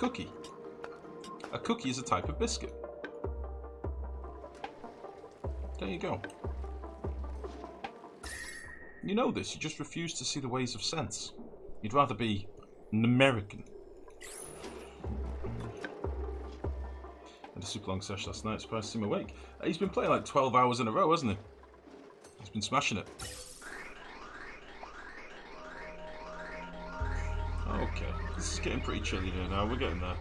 cookie? A cookie is a type of biscuit. There you go. You know this, you just refuse to see the ways of sense. You'd rather be an American. Had a super long session last night, surprised to see him awake. He's been playing like 12 hours in a row, hasn't he? He's been smashing it. Okay, this is getting pretty chilly here now, we're getting there.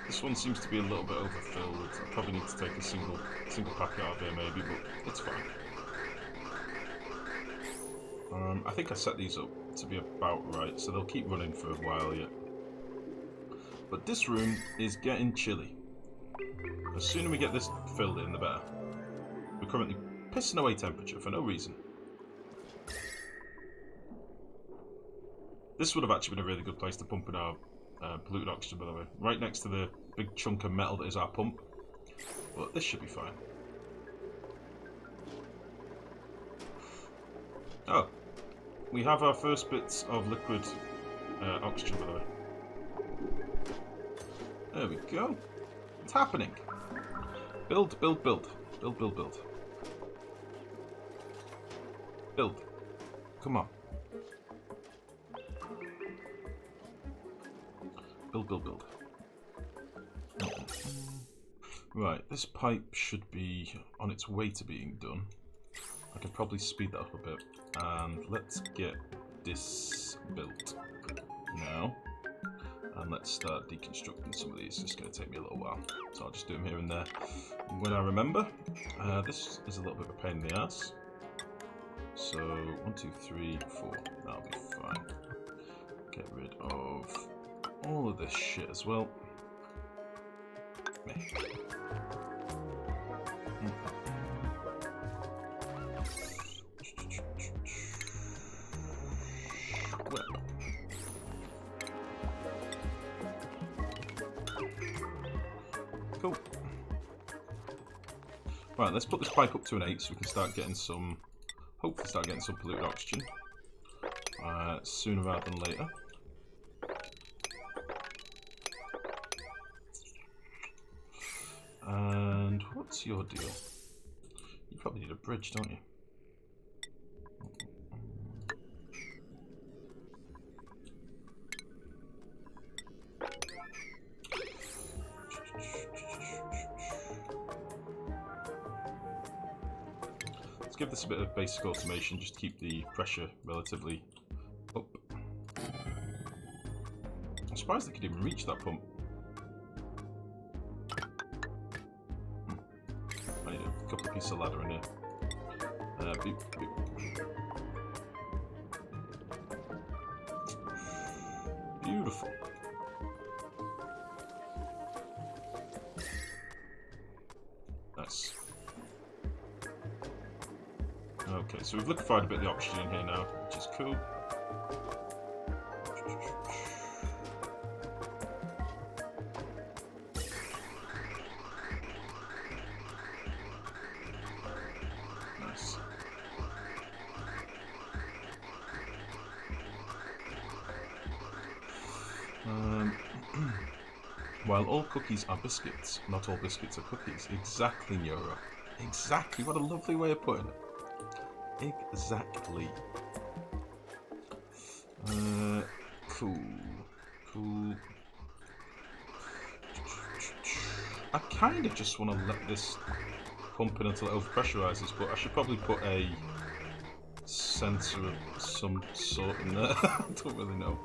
This one seems to be a little bit overfilled. I probably need to take a single packet out of here maybe, but it's fine. I think I set these up to be about right, so they'll keep running for a while yet. But this room is getting chilly. The sooner we get this filled in, the better. We're currently pissing away temperature for no reason. This would have actually been a really good place to pump in our polluted oxygen, by the way. Right next to the big chunk of metal that is our pump. But this should be fine. Oh. We have our first bits of liquid oxygen, by the way. There we go. It's happening. Build, build, build. Build, build, build. Build. Come on. Build, build, build. Right, this pipe should be on its way to being done. I can probably speed that up a bit. And let's get this built now. And let's start deconstructing some of these. It's going to take me a little while. So I'll just do them here and there when I remember. This is a little bit of a pain in the ass. So, 1, 2, 3, 4. That'll be fine. Get rid of all of this shit as well. Meh. Well. Cool. Right, let's put this pipe up to an 8 so we can start getting some, hopefully start getting some polluted oxygen sooner rather than later. And what's your deal? You probably need a bridge, don't you? Let's give this a bit of basic automation just to keep the pressure relatively up. I'm surprised they could even reach that pump. I need a couple of pieces of ladder in here. Beep, beep. Beautiful. Nice. Okay, so we've liquefied a bit of the oxygen in here now, which is cool. Nice. While all cookies are biscuits, not all biscuits are cookies. Exactly, Neuro. Exactly. What a lovely way of putting it. Exactly. Cool. Cool. I kind of just want to let this pump in until it overpressurizes, but I should probably put a sensor of some sort in there. I don't really know.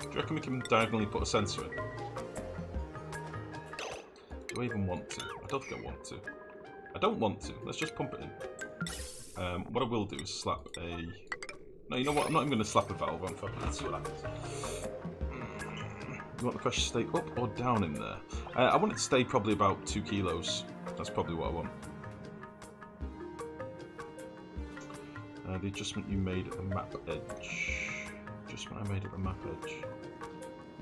Do you reckon we can diagonally put a sensor in? Do I even want to? I don't think I want to. I don't want to. Let's just pump it in. What I will do is slap a... No, you know what? I'm not even going to slap a valve on top. Let's see what happens. You want the pressure to stay up or down in there? I want it to stay probably about 2 kilos. That's probably what I want. The adjustment you made at the map edge. Adjustment I made at the map edge.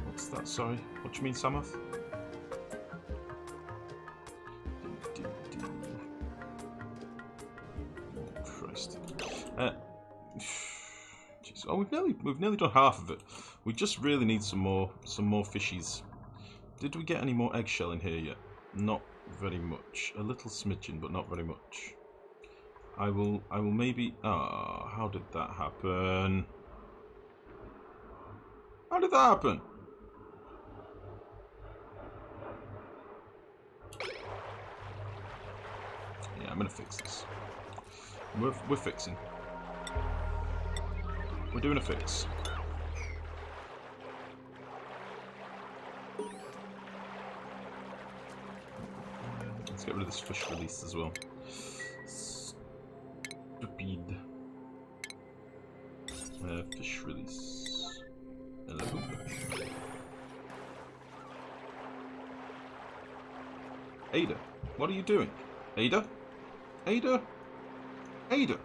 What's that? Sorry. What do you mean, Samoth? Oh, Christ. Jeez. Oh, we've nearly done half of it. We just really need some more fishies. Did we get any more eggshell in here yet? Not very much. A little smidgen, but not very much. I will maybe. Ah, how did that happen? How did that happen? Yeah, I'm gonna fix this. We're fixing. We're doing a fix. Let's get rid of this fish release as well. Stupid. Fish release. Hello. Ada, what are you doing? Ada? Ada? Ada?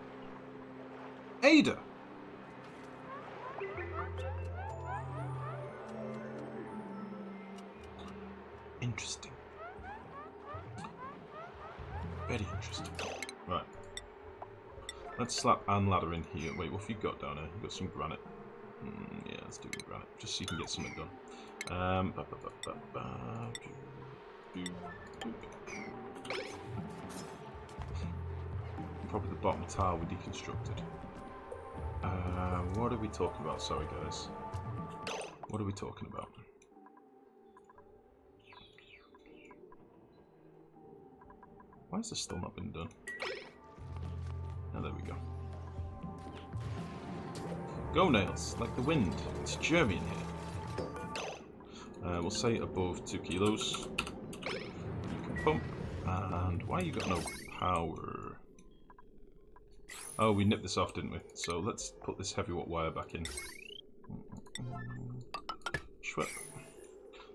Ada? Interesting. Very interesting. Right. Let's slap and ladder in here. Wait, what have you got down here? You've got some granite. Yeah, let's do the granite. Just so you can get something done. Probably the bottom tile we deconstructed. What are we talking about? Sorry, guys. What are we talking about? Why has this still not been done? Oh, there we go. Go nails, like the wind. It's Jeremy in here. We'll say above 2 kilos. You can pump. And why you got no power? Oh, we nipped this off, didn't we? So let's put this heavy watt wire back in. Schwep.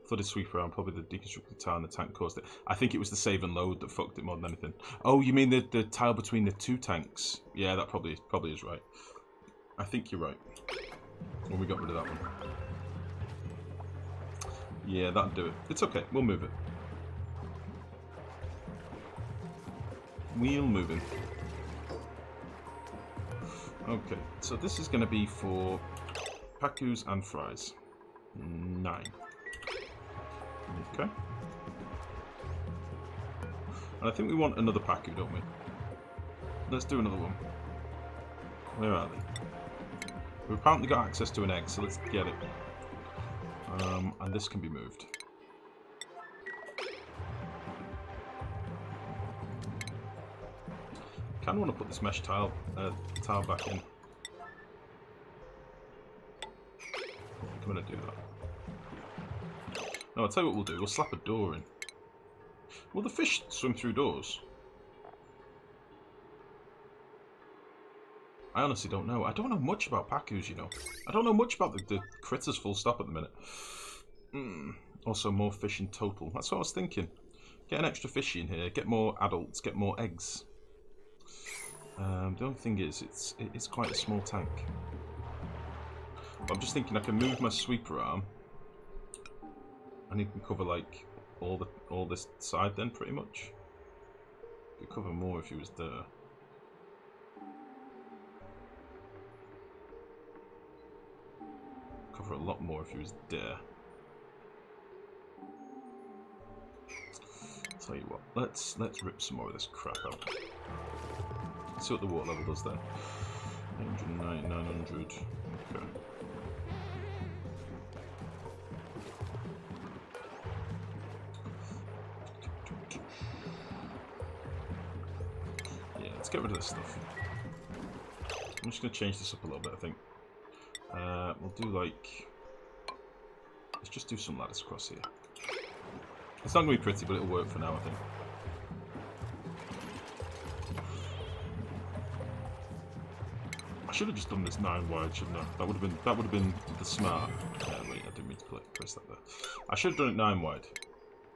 Flooded sweep around, probably the deconstructed tile and the tank caused it. I think it was the save and load that fucked it more than anything. Oh, you mean the tile between the 2 tanks? Yeah, that probably is right. I think you're right. Well, we got rid of that one. Yeah, that'll do it. It's okay, we'll move it. We'll move it. Okay, so this is going to be for Pacus and fries. 9. Okay. And I think we want another Pacu, don't we? Let's do another one. Where are they? We've apparently got access to an egg, so let's get it. And this can be moved. I kind of want to put this mesh tile back in. I'm going to do that. No, I'll tell you what we'll do. We'll slap a door in. Will the fish swim through doors? I honestly don't know. I don't know much about Pacus, you know. I don't know much about the critters full stop at the minute. Also, more fish in total. That's what I was thinking. Get an extra fishy in here. Get more adults. Get more eggs. The only thing is, it's quite a small tank. But I'm just thinking I can move my sweeper arm. And he can cover like all this side then, pretty much. He could cover more if he was there. Cover a lot more if he was there. Tell you what, let's rip some more of this crap out. See what the water level does then. 809, 900. Okay. Yeah, let's get rid of this stuff. I'm just going to change this up a little bit, I think. We'll do like... Let's just do some ladders across here. It's not going to be pretty, but it'll work for now, I think. I should have just done this 9 wide, shouldn't I? That would have been the smart. Wait, I didn't mean to press that there. I should have done it 9 wide,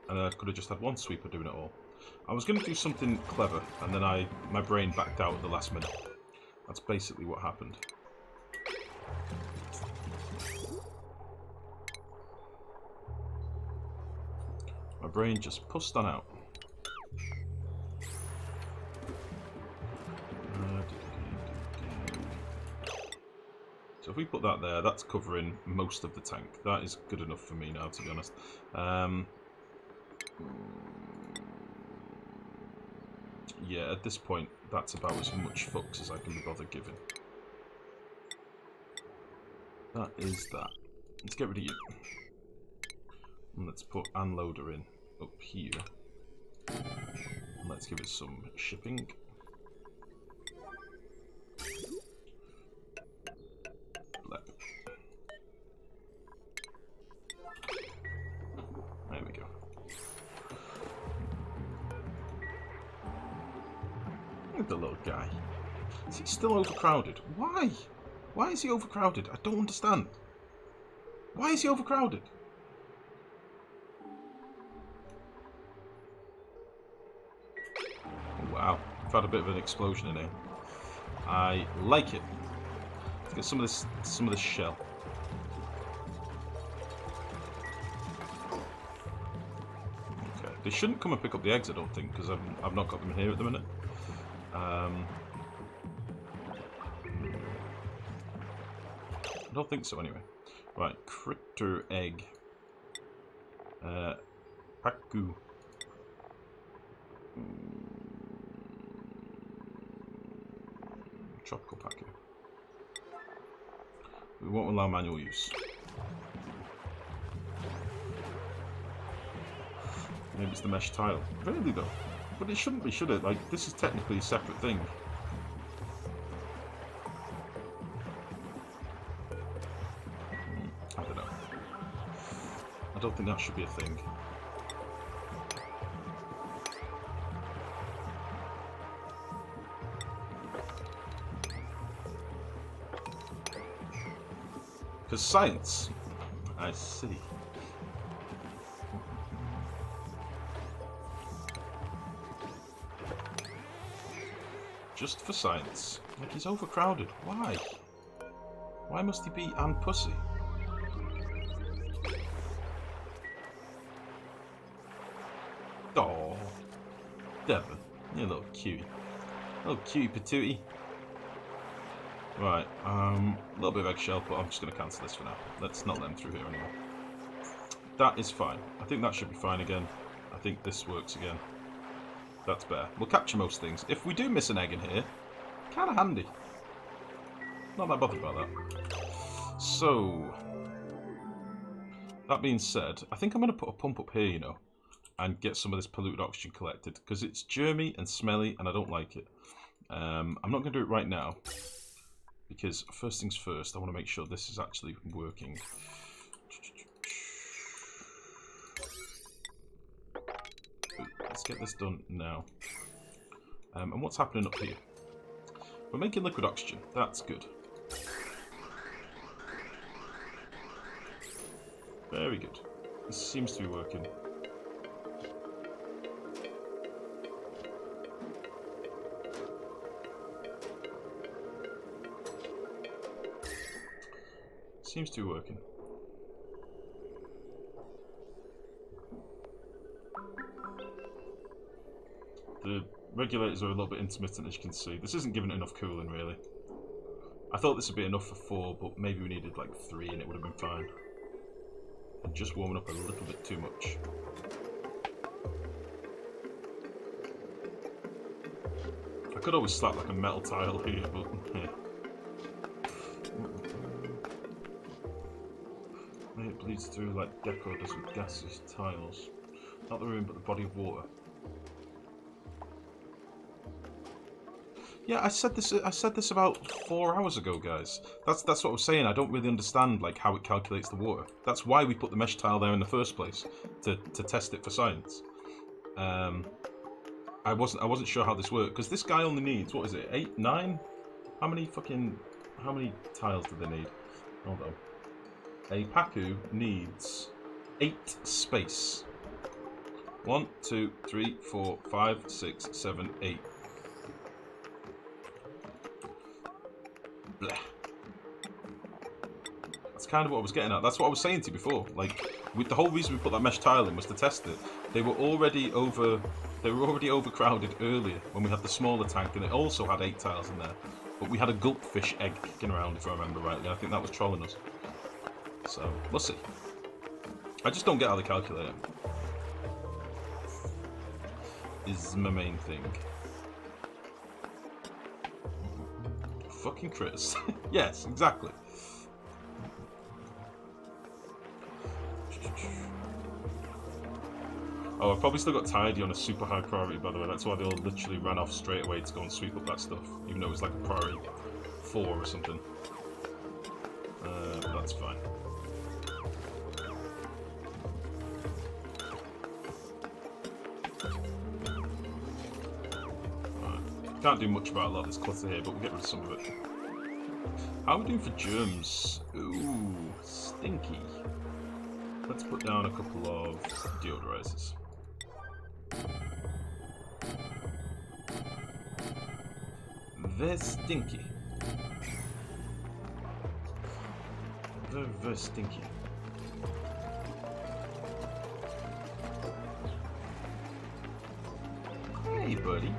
and then I could have just had one sweeper doing it all. I was going to do something clever, and then my brain backed out at the last minute. That's basically what happened. My brain just pushed on out. So if we put that there, that's covering most of the tank. That is good enough for me now, to be honest. Yeah, at this point, that's about as much fucks as I can be bothered giving. That is that. Let's get rid of you. And let's put unloader in up here. And let's give it some shipping. There we go. Look at the little guy. Is he still overcrowded? Why? Why is he overcrowded? I don't understand. Why is he overcrowded? Oh, wow, I've had a bit of an explosion in here. I like it. Let's get some of this shell. Okay, they shouldn't come and pick up the eggs, I don't think, because I've not got them here at the minute. I don't think so, anyway. Right, critter egg. Pacus. Tropical Pacus. We won't allow manual use. Maybe it's the mesh tile. Really though? But it shouldn't be, should it? Like, this is technically a separate thing. I don't know. I don't think that should be a thing. Because science. I see. Just for science. Like, he's overcrowded. Why? Why must he be and pussy? Oh, Devon, you little cutie. Little cutie patootie. Right, a little bit of eggshell, but I'm just going to cancel this for now. Let's not let him through here anymore. That is fine. I think that should be fine again. I think this works again. That's better. We'll capture most things. If we do miss an egg in here, kind of handy. Not that bothered about that. So, that being said, I think I'm going to put a pump up here, you know, and get some of this polluted oxygen collected, because it's germy and smelly, and I don't like it. I'm not going to do it right now, because first things first, I want to make sure this is actually working. Let's get this done now. And what's happening up here? We're making liquid oxygen. That's good. Very good. This seems to be working. Seems to be working. The regulators are a little bit intermittent, as you can see. This isn't giving it enough cooling, really. I thought this would be enough for 4, but maybe we needed like 3 and it would have been fine. And just warming up a little bit too much. I could always slap like a metal tile here, but yeah. It bleeds through like Deco does with gaseous tiles. Not the room, but the body of water. Yeah, I said this about 4 hours ago, guys. That's what I was saying. I don't really understand like how it calculates the water. That's why we put the mesh tile there in the first place, to test it for science. I wasn't sure how this worked, because this guy only needs, what is it, 8, 9? How many tiles do they need? Hold on. A Pacus needs 8 space. 1, 2, 3, 4, 5, 6, 7, 8. Blech. That's kind of what I was getting at. That's what I was saying to you before. Like, the whole reason we put that mesh tile in was to test it. They were already overcrowded earlier when we had the smaller tank, and it also had 8 tiles in there. But we had a gulpfish egg kicking around, if I remember rightly. I think that was trolling us. So, we'll see. I just don't get how they calculate it. Is my main thing. Fucking critters. Yes, exactly. Oh, I've probably still got Tidy on a super high priority, by the way. That's why they all literally ran off straight away to go and sweep up that stuff. Even though it was like a priority 4 or something. But that's fine. Right. Can't do much about a lot of this clutter here, but we'll get rid of some of it. How are we doing for germs? Ooh, stinky. Let's put down a couple of deodorizers. Very stinky. Very, very stinky. Hey, buddy.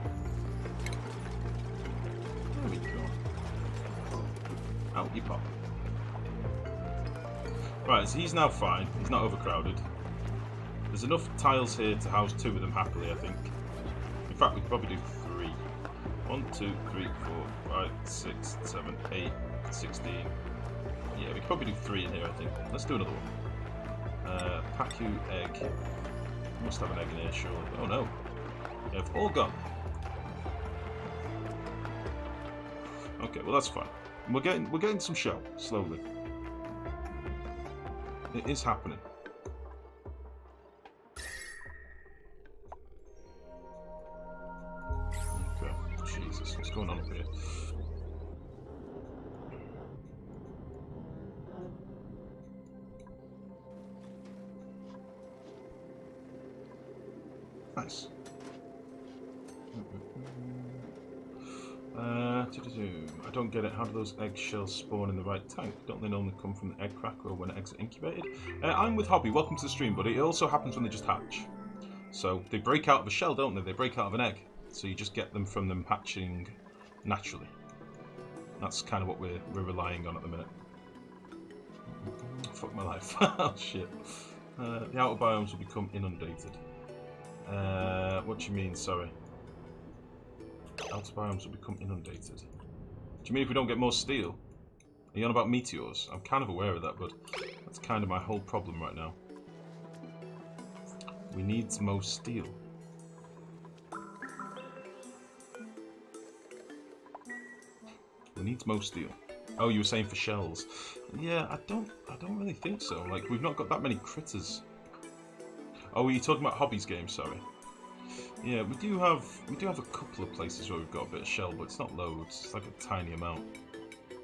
There we go. Out you pop. Right, so he's now fine. He's not overcrowded. There's enough tiles here to house 2 of them happily, I think. In fact, we could probably do 3. 1, 2, 3, 4, 5, 6, 7, 8, 16. Yeah, we could probably do 3 in here, I think. Let's do another one. Pacus egg. Must have an egg in here, surely. Oh no. They've all gone. Okay, well that's fine. We're getting some shell, slowly. It is happening. Okay, Jesus, what's going on up here? Nice. I don't get it. How do those eggshells spawn in the right tank? Don't they normally come from the egg cracker or when eggs are incubated? I'm with Hobby. Welcome to the stream, buddy. It also happens when they just hatch. So they break out of a shell, don't they? They break out of an egg. So you just get them from them hatching naturally. That's kind of what we're relying on at the minute. Fuck my life. Oh shit. The outer biomes will become inundated. What do you mean? Sorry. Outer biomes will become inundated. Do you mean if we don't get more steel? Are you on about meteors? I'm kind of aware of that, but that's kind of my whole problem right now. We need more steel. We need more steel. Oh, you were saying for shells? Yeah, I don't really think so. Like, we've not got that many critters. Oh, are you talking about Hobby's game? Sorry. Yeah, we do have a couple of places where we've got a bit of shell, but it's not loads. It's like a tiny amount,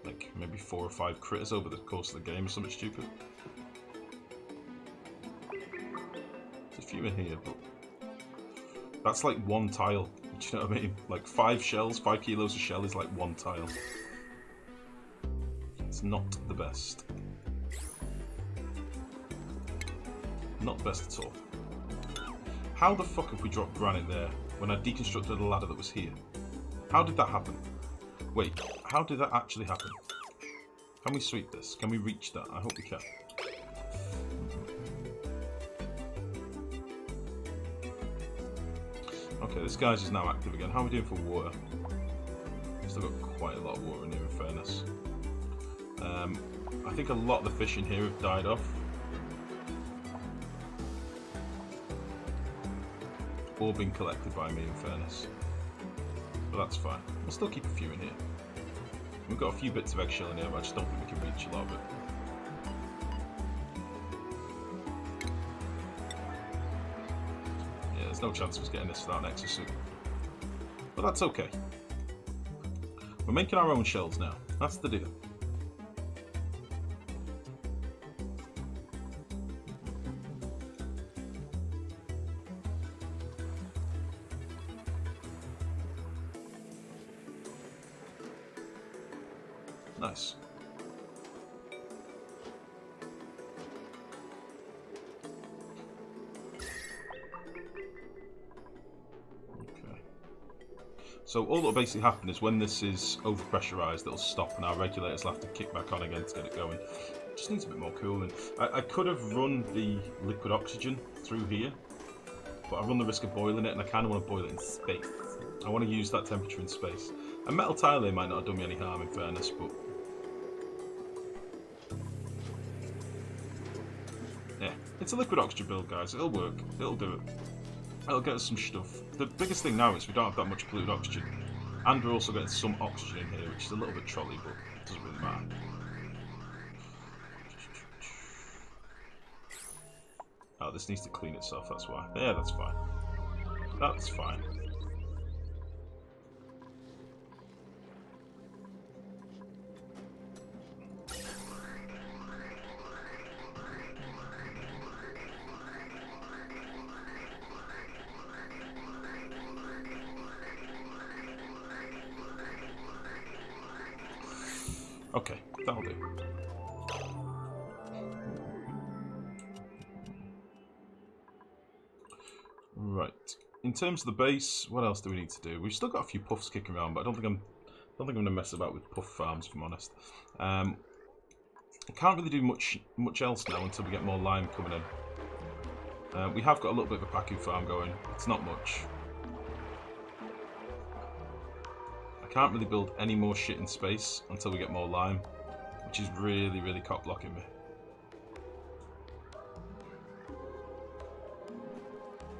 like maybe 4 or 5 critters over the course of the game, or something stupid. There's a few in here, but that's like 1 tile. Do you know what I mean? Like 5 shells, 5 kilos of shell is like 1 tile. It's not the best. Not the best at all. How the fuck have we dropped granite there when I deconstructed a ladder that was here? How did that happen? Wait, how did that actually happen? Can we sweep this? Can we reach that? I hope we can. Okay, this guy's is now active again. How are we doing for water? Still got quite a lot of water in here, in fairness. I think a lot of the fish in here have died off. Or been collected by me, in fairness. But that's fine. We'll still keep a few in here. We've got a few bits of eggshell in here, but I just don't think we can reach a lot of it. Yeah, there's no chance of us getting this without an exosuit. But that's okay. We're making our own shells now. That's the deal. Nice. So all that will basically happen is when this is overpressurised, it'll stop and our regulators will have to kick back on again to get it going. It just needs a bit more cooling. I could have run the liquid oxygen through here, but I run the risk of boiling it, and I kind of want to boil it in space. I want to use that temperature in space. A metal tile here might not have done me any harm, in fairness, but... yeah, it's a liquid oxygen build, guys. It'll work. It'll do it. It'll get us some stuff. The biggest thing now is we don't have that much polluted oxygen. And we're also getting some oxygen in here, which is a little bit trolley, but it doesn't really matter. Oh, this needs to clean itself, that's why. Yeah, that's fine. That's fine. Okay, that'll do. Right. In terms of the base, what else do we need to do? We've still got a few puffs kicking around, but I don't think I'm gonna mess about with puff farms, if I'm honest. I can't really do much else now until we get more lime coming in. We have got a little bit of a Pacus farm going. It's not much. I can't really build any more shit in space until we get more lime, which is really, really cock-blocking me.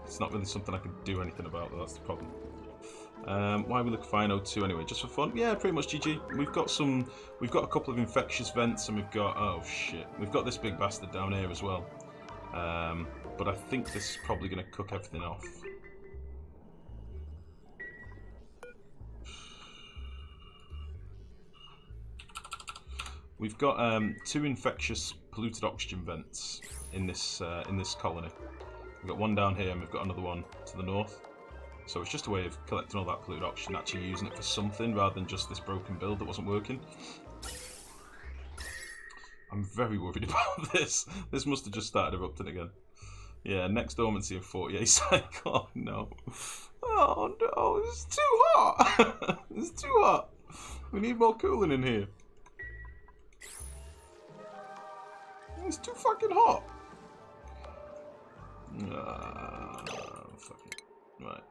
It's not really something I can do anything about, though, that's the problem. Why we look fine 02 anyway, just for fun? Yeah, pretty much GG. We've got a couple of infectious vents, and we've got, oh shit, we've got this big bastard down here as well. But I think this is probably going to cook everything off. We've got 2 infectious polluted oxygen vents in this colony. We've got one down here, and we've got another one to the north. So it's just a way of collecting all that polluted oxygen, actually using it for something rather than just this broken build that wasn't working. I'm very worried about this. This must have just started erupting again. Yeah, next dormancy in 48 cycle. Oh no. Oh no, it's too hot. It's too hot. We need more cooling in here. It's too fucking hot. Fuck it. Right.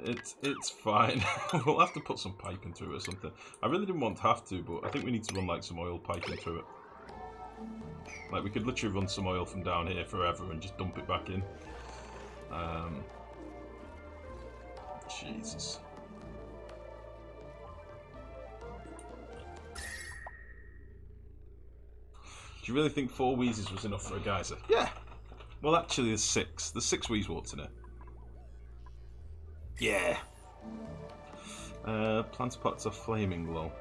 It's fine. We'll have to put some piping through it or something. I really didn't want to have to, but I think we need to run like some oil piping through it. Like we could literally run some oil from down here forever and just dump it back in. Jesus. Do you really think 4 wheezes was enough for a geyser? Yeah. Well, actually, there's 6. There's 6 wheeze water in it. Yeah. Plant pots are flaming low.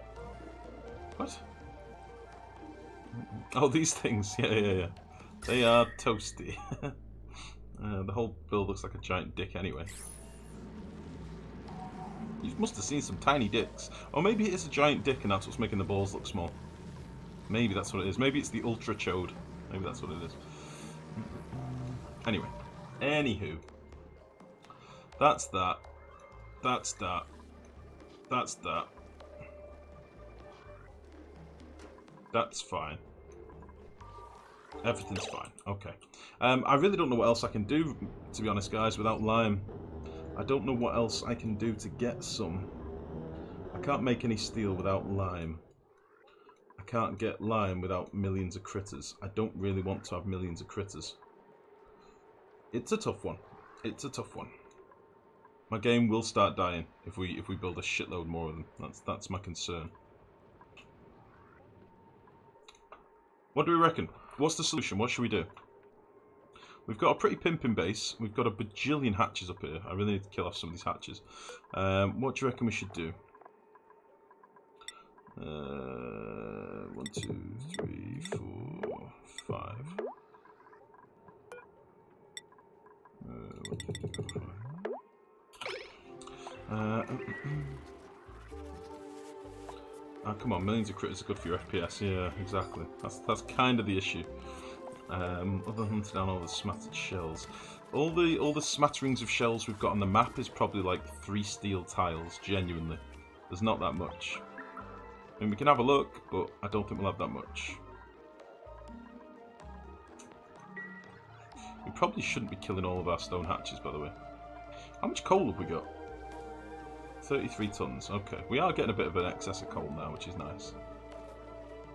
What? Oh, these things. Yeah. They are toasty. The whole build looks like a giant dick anyway. You must have seen some tiny dicks. Or maybe it is a giant dick and that's what's making the balls look small. Maybe that's what it is. Maybe it's the ultra chode. Maybe that's what it is. Anyway. Anywho. That's that. That's that. That's that. That's fine. Everything's fine. Okay. I really don't know what else I can do, to be honest, guys, without lime. I don't know what else I can do to get some. I can't make any steel without lime. I can't get lime without millions of critters. I don't really want to have millions of critters. It's a tough one. It's a tough one. My game will start dying if we build a shitload more of them. That's my concern. What do we reckon? What's the solution? What should we do? We've got a pretty pimping base. We've got a bajillion hatches up here. I really need to kill off some of these hatches. What do you reckon we should do? 1, 2, 3, 4, 5. 1, 2, 3, 4, 5. Oh, come on, millions of critters are good for your FPS. Yeah, exactly. That's kind of the issue. Other than hunting down all the smattered shells. All the smatterings of shells we've got on the map is probably like 3 steel tiles, genuinely. There's not that much. I mean, we can have a look, but I don't think we'll have that much. We probably shouldn't be killing all of our stone hatches, by the way. How much coal have we got? 33 tons. Okay, we are getting a bit of an excess of coal now, which is nice.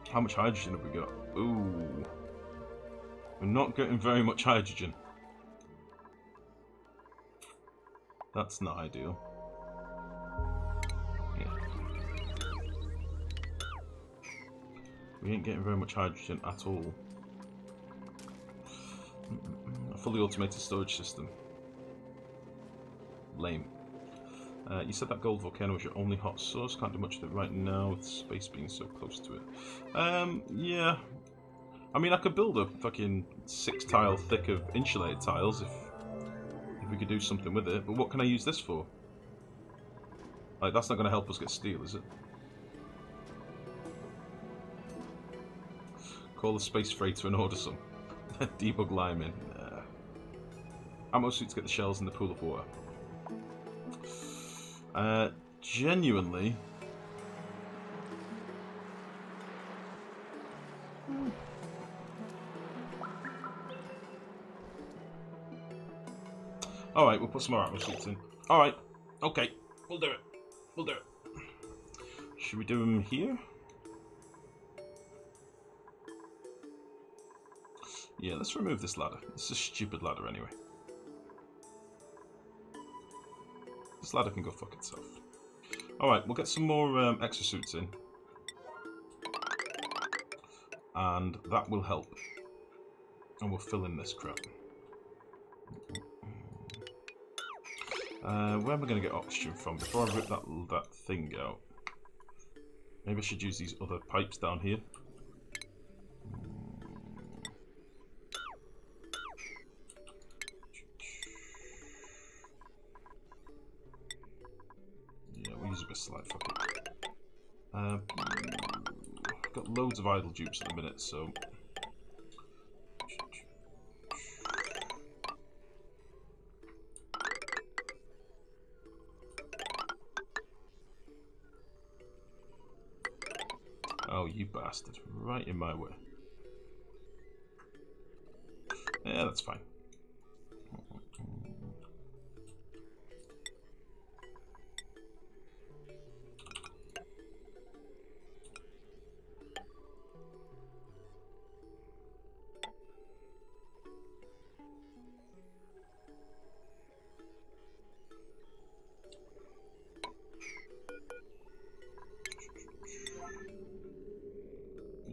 How much hydrogen have we got? Ooh. We're not getting very much hydrogen. That's not ideal. Yeah. We ain't getting very much hydrogen at all. A fully automated storage system. Lame. You said that gold volcano was your only hot source. Can't do much with it right now with space being so close to it. Yeah. I mean, I could build a fucking 6 tile thick of insulated tiles if we could do something with it. But what can I use this for? Like, that's not going to help us get steel, is it? Call the space freighter and order some. Debug lime in. Ammo suit to get the shells in the pool of water. Genuinely. Alright, we'll put some more ammo suits in. Alright, okay, we'll do it. We'll do it. Should we do them here? Yeah, let's remove this ladder. It's a stupid ladder anyway. This ladder can go fuck itself. Alright, we'll get some more exosuits in. And that will help. And we'll fill in this crap. Where am I going to get oxygen from before I rip that thing out? Maybe I should use these other pipes down here. Yeah, we'll use a bit of slide, fuck it. I've got loads of idle dupes at the minute, so... Oh, you bastard. Right in my way. Yeah, that's fine.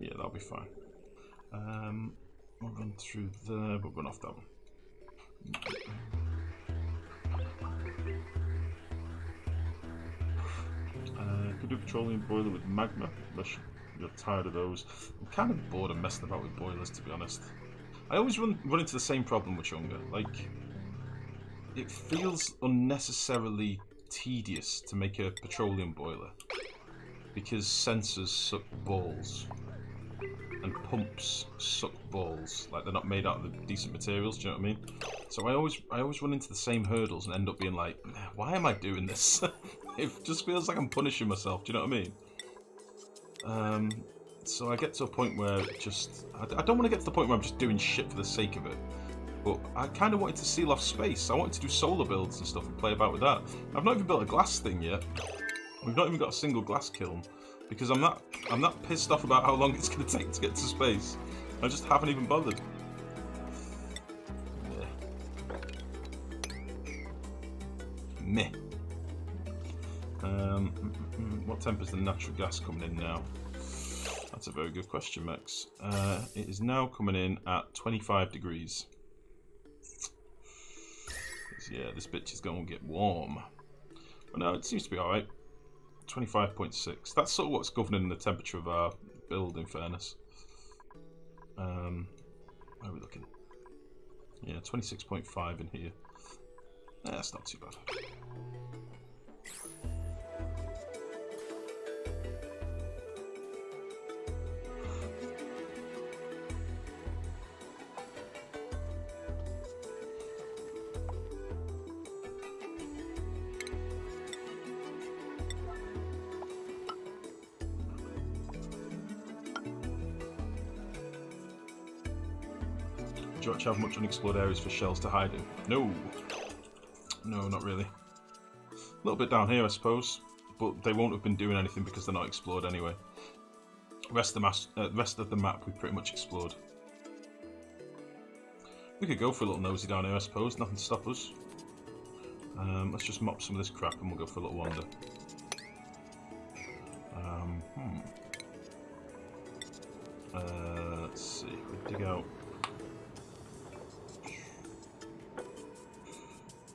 Yeah, that'll be fine. We'll run through there, but run off that one. Could do a petroleum boiler with magma, unless you're tired of those. I'm kind of bored of messing about with boilers, to be honest. I always run into the same problem with Chunga. Like, it feels unnecessarily tedious to make a petroleum boiler because sensors suck balls. And pumps suck balls, like they're not made out of decent materials, do you know what I mean? So I always run into the same hurdles and end up being like, why am I doing this? It just feels like I'm punishing myself, do you know what I mean? So I get to a point where I don't want to get to the point where I'm just doing shit for the sake of it. But I kind of wanted to seal off space. I wanted to do solar builds and stuff and play about with that. I've not even built a glass thing yet. We've not even got a single glass kiln. Because I'm not pissed off about how long it's going to take to get to space. I just haven't even bothered. Meh. What temp is the natural gas coming in now? That's a very good question, Max. It is now coming in at 25 degrees. Yeah, this bitch is going to get warm. But no, it seems to be alright. 25.6. That's sort of what's governing the temperature of our build, in fairness. Where are we looking? Yeah, 26.5 in here. That's not too bad. Do you actually have much unexplored areas for shells to hide in? No. No, not really. A little bit down here, I suppose. But they won't have been doing anything because they're not explored anyway. Rest of the map we've pretty much explored. We could go for a little nosy down here, I suppose. Nothing to stop us. Let's just mop some of this crap and we'll go for a little wander. Let's see. We dig out.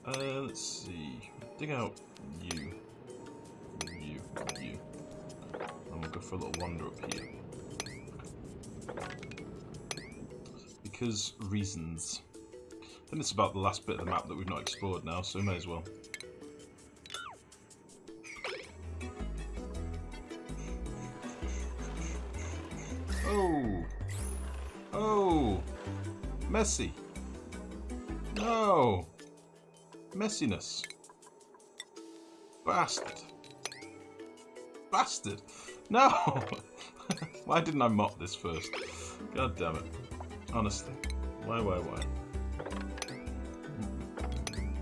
Let's see. Dig out you. And we'll go for a little wander up here. Because reasons. I think it's about the last bit of the map that we've not explored now, so we may as well. Oh! Oh! Messy! No! Messiness. Bastard. Bastard! No! Why didn't I mop this first? God damn it. Honestly. Why?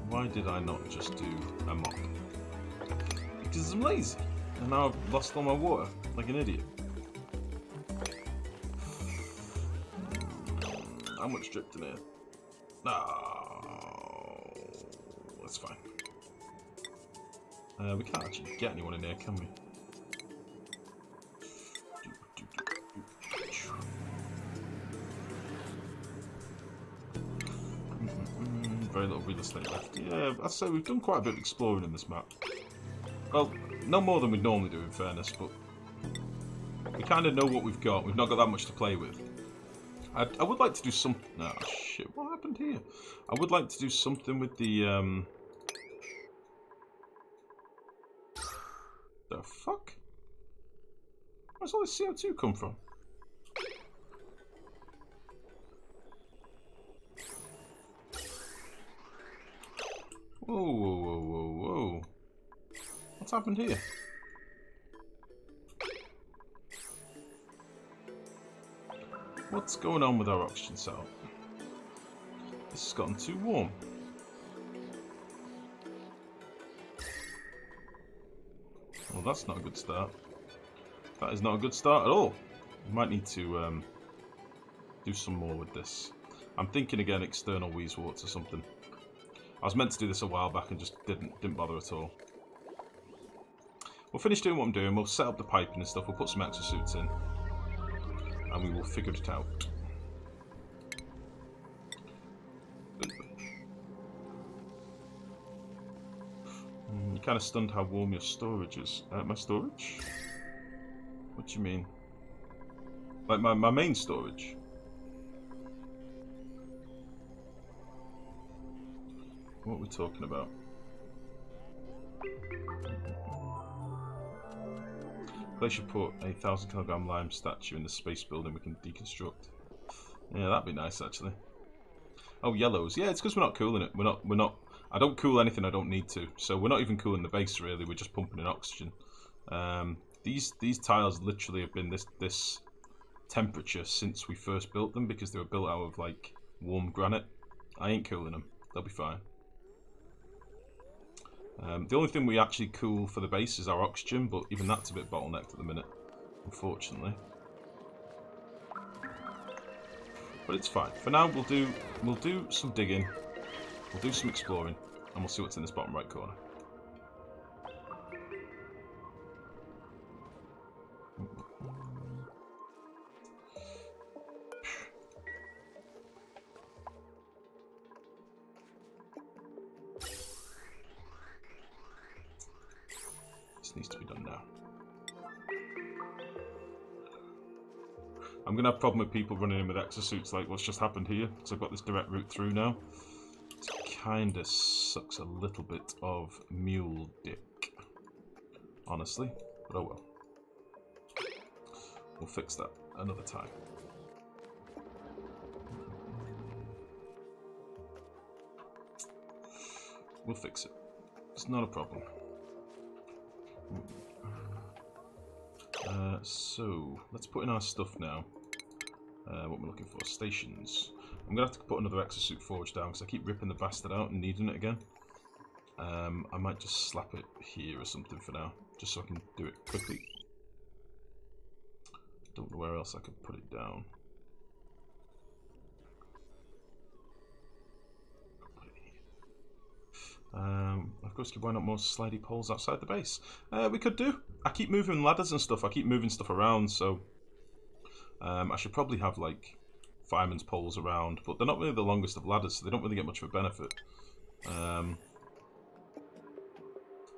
Why did I not just do a mop? Because I'm lazy. And now I've lost all my water. Like an idiot. How much dripped in here? No. That's fine. We can't actually get anyone in here, can we? Very little real estate left. Yeah, I'd say we've done quite a bit of exploring in this map. Well, no more than we'd normally do in fairness, but we kind of know what we've got. We've not got that much to play with. I would like to do some... Oh, shit, what happened here? I would like to do something with the... The fuck? Where's all this CO2 come from? Whoa. What's happened here? What's going on with our oxygen setup? This has gotten too warm. Well, that's not a good start. That is not a good start at all. We might need to do some more with this. I'm thinking again external wheeze warts or something. I was meant to do this a while back and just didn't bother at all. We'll finish doing what I'm doing. We'll set up the piping and stuff. We'll put some exosuits in. And we will figure it out. You're kind of stunned how warm your storage is. My storage? What do you mean? Like my main storage? What are we talking about? Place should put a 1,000-kilogram lime statue in the space building we can deconstruct. Yeah, that'd be nice actually. Oh, yellows. Yeah, it's because we're not cooling it. We're not. I don't cool anything I don't need to. So we're not even cooling the base really. We're just pumping in oxygen. These tiles literally have been this temperature since we first built them because they were built out of like warm granite. I ain't cooling them. They'll be fine. The only thing we actually cool for the base is our oxygen, but even that's a bit bottlenecked at the minute, unfortunately. But it's fine. For now, we'll do some digging, we'll do some exploring, and we'll see what's in this bottom right corner. Needs to be done now. I'm going to have a problem with people running in with exosuits like what's just happened here, because I've got this direct route through now. It kind of sucks a little bit of mule dick, honestly, but oh well. We'll fix that another time. We'll fix it. It's not a problem. So, let's put in our stuff now. What am I looking for? Stations. I'm going to have to put another exosuit forge down because I keep ripping the bastard out and needing it again. I might just slap it here or something for now, just so I can do it quickly. Don't know where else I could put it down. Put it here. Of course, why not more slidey poles outside the base? We could do. I keep moving ladders and stuff. I keep moving stuff around, so I should probably have like fireman's poles around, but they're not really the longest of ladders, so they don't really get much of a benefit.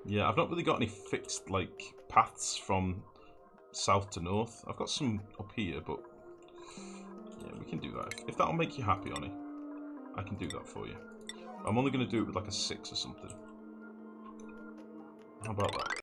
Yeah, I've not really got any fixed like paths from south to north. I've got some up here, but yeah, we can do that. If that'll make you happy, Oni, I can do that for you. I'm only going to do it with like a 6 or something. How about that?